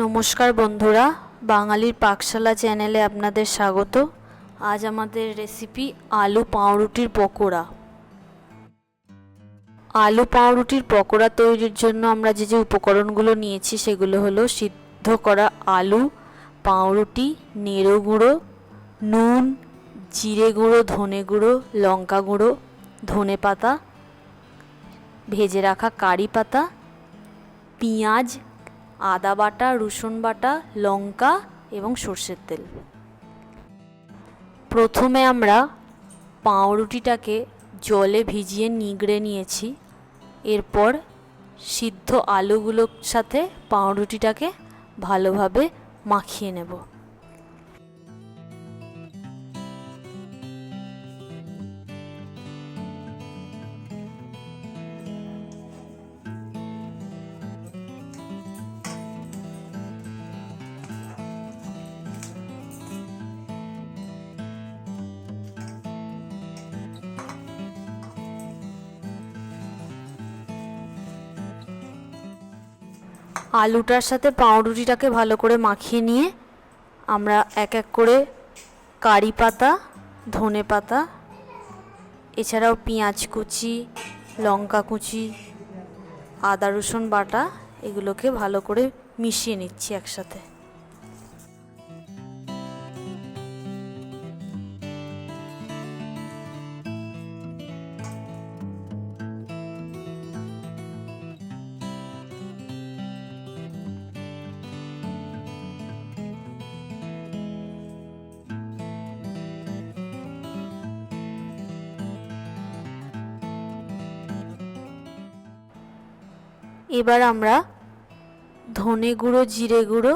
নমস্কার বন্ধুরা, বাঙালির পাকশালা চ্যানেলে আপনাদের স্বাগত। আজ আমাদের রেসিপি আলু পাউরুটির পকোড়া। আলু পাউরুটির পকোড়া তৈরির জন্য আমরা যে উপকরণগুলো নিয়েছি সেগুলো হলো সিদ্ধ করা আলু, পাউরুটি, নেড়ো গুঁড়ো, নুন, জিরে গুঁড়ো, ধনে গুঁড়ো, লঙ্কা গুঁড়ো, ধনে পাতা, ভেজে রাখা কারি পাতা, পেঁয়াজ, আদা বাটা, রসুন বাটা, লঙ্কা এবং সর্ষের তেল। প্রথমে আমরা পাউরুটিটাকে জলে ভিজিয়ে নিগড়ে নিয়েছি। এরপর সিদ্ধ আলুগুলোর সাথে পাউরুটিটাকে ভালোভাবে মাখিয়ে নেব। আলুটার সাথে পাউরুটিটাকে ভালো করে মাখিয়ে নিয়ে আমরা এক এক করে কারি পাতা, ধনে পাতা, এছাড়াও পেঁয়াজ কুচি, লঙ্কা কুচি, আদা রসুন বাটা এগুলোকে ভালো করে মিশিয়ে নিচ্ছি একসাথে। এবার আমরা ধনে গুঁড়ো, জিরে গুঁড়ো,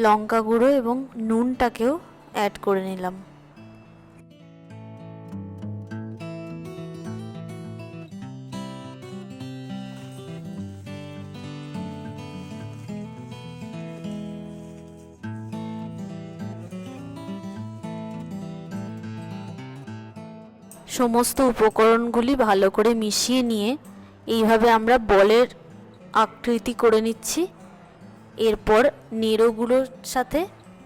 লঙ্কা গুঁড়ো এবং নুনটাকেও অ্যাড করে নিলাম। সমস্ত উপকরণগুলি ভালো করে মিশিয়ে নিয়ে এইভাবে আমরা বলের আকৃতি করে নিচ্ছি। এরপর নেড়োগুলোর সাথে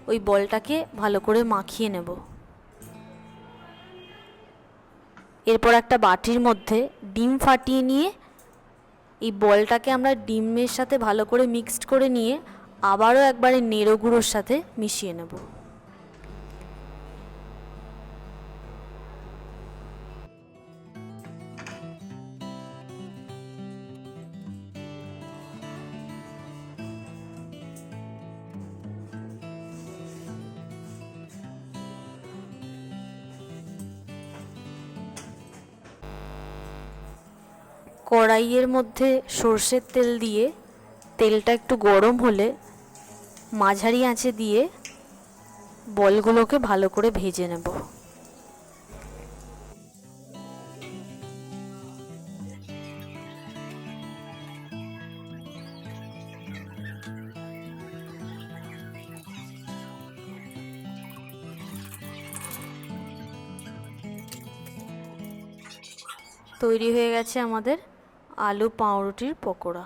ওই বলটাকে ভালো করে মাখিয়ে নেব। এরপর একটা বাটির মধ্যে ডিম ফাটিয়ে নিয়ে এই বলটাকে আমরা ডিমের সাথে ভালো করে মিক্সড করে নিয়ে আবারও একবারে নেড়োগুলোর সাথে মিশিয়ে নেব। কড়াইয়ের মধ্যে সর্ষের তেল দিয়ে তেলটা একটু গরম হলে মাঝারি আঁচে দিয়ে বলগুলোকে ভালো করে ভেজে নেব। তৈরি হয়ে গেছে আমাদের আলু পাউরুটির পকোড়া।